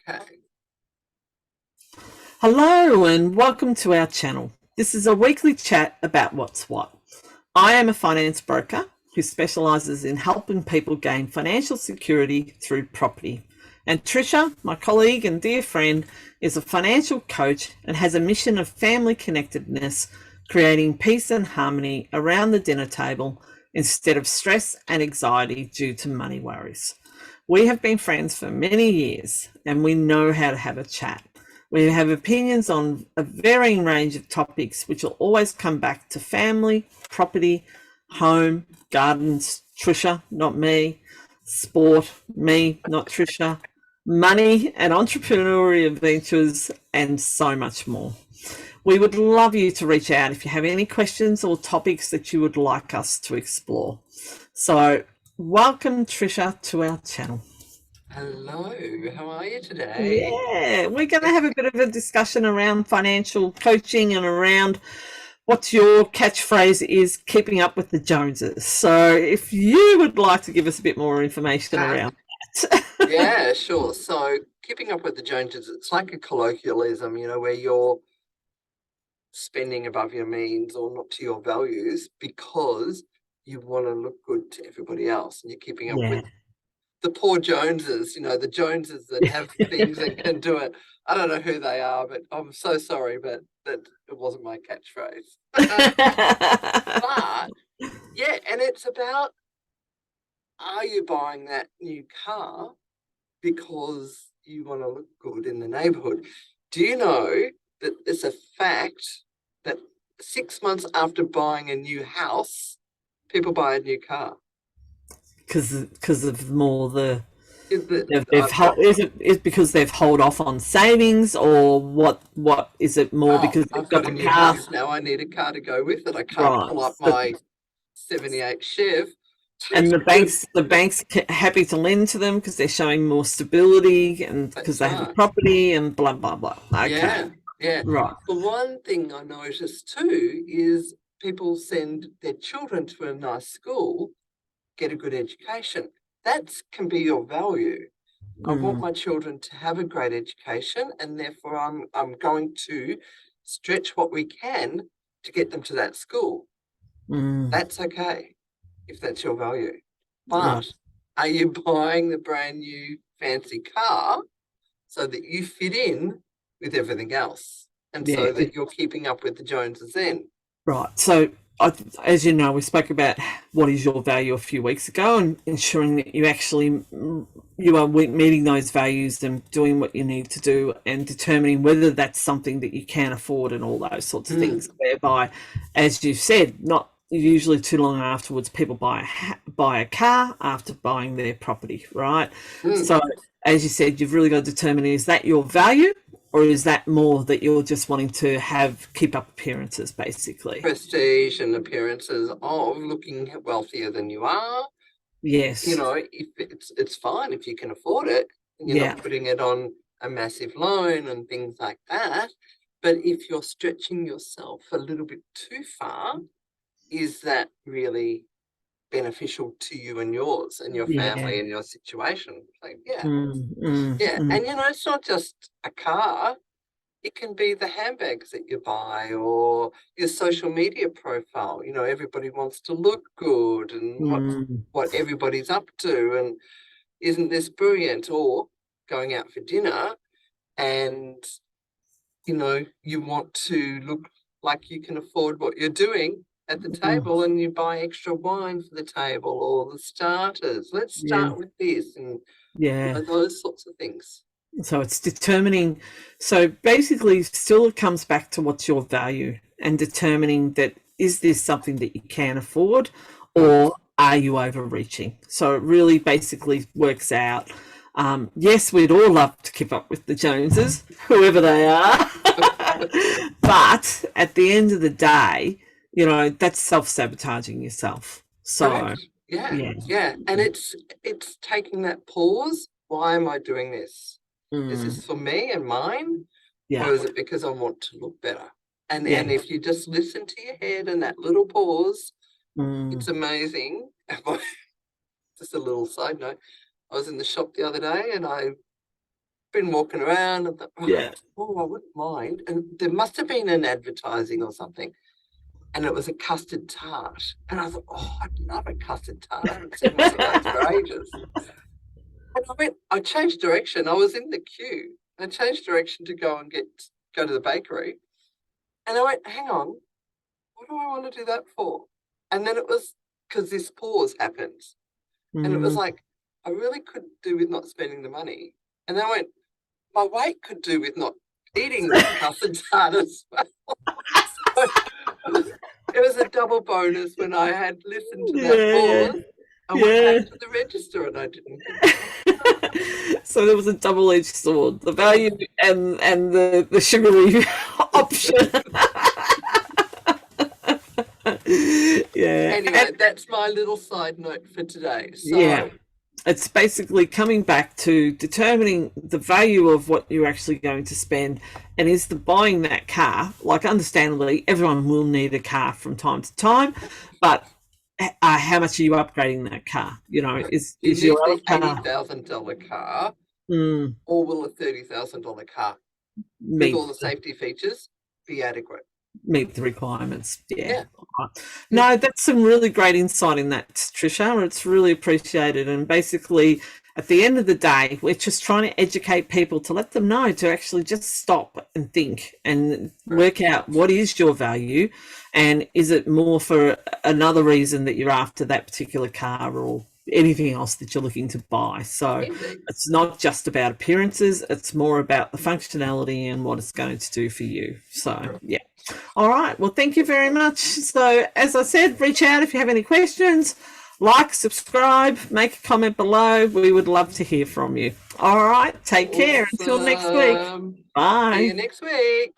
Okay. Hello and welcome to our channel. This is a weekly chat about what's what. I am a finance broker who specialises in helping people gain financial security through property. And Tricia, my colleague and dear friend, is a financial coach and has a mission of family connectedness, creating peace and harmony around the dinner table instead of stress and anxiety due to money worries. We have been friends for many years and we know how to have a chat. We have opinions on a varying range of topics, which will always come back to family, property, home, gardens, Tricia, not me, sport, me, not Tricia, money and entrepreneurial adventures, and so much more. We would love you to reach out if you have any questions or topics that you would like us to explore. So welcome, Tricia, to our channel. Hello, how are you today? Yeah, we're going to have a bit of a discussion around financial coaching and around what your catchphrase is, keeping up with the Joneses. So if you would like to give us a bit more information around that. Yeah, sure. So keeping up with the Joneses, it's like a colloquialism, where you're spending above your means or not to your values because you want to look good to everybody else and you're keeping up with the poor Joneses, the Joneses that have things and can do it. I don't know who they are, but I'm so sorry, but that it wasn't my catchphrase. But yeah, and it's about, are you buying that new car because you want to look good in the neighborhood? Do you know that it's a fact that 6 months after buying a new house, people buy a new car? Because of more the Is it because they've held off on savings, or what is it more because they've I've got a the new car? house now, I need a car to go with it. I can't Right. pull up my 78 Chev. And the banks happy to lend to them because they're showing more stability and because they have a property and blah blah blah. Okay. Yeah. Right. The one thing I noticed too is people send their children to a nice school, get a good education. That can be your value. I want my children to have a great education, and therefore I'm going to stretch what we can to get them to that school. That's okay if that's your value. But are you buying the brand new fancy car so that you fit in with everything else and so that you're keeping up with the Joneses then? Right. So, as you know, we spoke about what is your value a few weeks ago, and ensuring that you are meeting those values and doing what you need to do, and determining whether that's something that you can afford and all those sorts of things. Whereby, as you said, not usually too long afterwards, people buy a car after buying their property, right? So, as you said, you've really got to determine, is that your value? Or is that more that you're just wanting to keep up appearances, basically? Prestige and appearances of looking wealthier than you are. Yes. If it's fine if you can afford it and you're not putting it on a massive loan and things like that. But if you're stretching yourself a little bit too far, is that really beneficial to you and yours and your family and your situation? Like, And it's not just a car. It can be the handbags that you buy or your social media profile. Everybody wants to look good and what everybody's up to, and isn't this brilliant? Or going out for dinner and you want to look like you can afford what you're doing at the table, and you buy extra wine for the table or the starters. Let's start with this, and those sorts of things. So it's determining. So basically, still it comes back to what's your value and determining that, is this something that you can afford, or are you overreaching? So it really basically works out. Yes, we'd all love to keep up with the Joneses, whoever they are. But at the end of the day, that's self-sabotaging yourself. So correct. And it's taking that pause. Why am I doing this? Is this for me and mine? Or is it because I want to look better? And if you just listen to your head and that little pause, it's amazing. Just a little side note, I was in the shop the other day and I been walking around and thought, Yeah. oh, I wouldn't mind. And there must have been an advertising or something. And it was a custard tart. And I thought, oh, I'd love a custard tart. I haven't seen one of those for ages. And I changed direction. I was in the queue. I changed direction to go to the bakery. And I went, hang on, what do I want to do that for? And then it was because this pause happens. And it was like, I really could do with not spending the money. And then I went, my weight could do with not eating the custard tart as well. So it was a double bonus when I had listened to that pause. I went back to the register and I didn't. So there was a double-edged sword, the value and the sugary option. Anyway, that's my little side note for today. So it's basically coming back to determining the value of what you're actually going to spend, and is the buying that car, like understandably everyone will need a car from time to time, but how much are you upgrading that car? You know, is your $80,000 car or will a $30,000 car with all the safety features be adequate? Meet the requirements. No, that's some really great insight in that, Tricia. It's really appreciated. And basically at the end of the day, we're just trying to educate people to let them know to actually just stop and think and work out what is your value, and is it more for another reason that you're after that particular car or anything else that you're looking to buy. So it's not just about appearances, it's more about the functionality and what it's going to do for you. So all right, well, thank you very much. So as I said, reach out if you have any questions, like, subscribe, make a comment below. We would love to hear from you. All right, take care. Until next week. Bye. See you next week.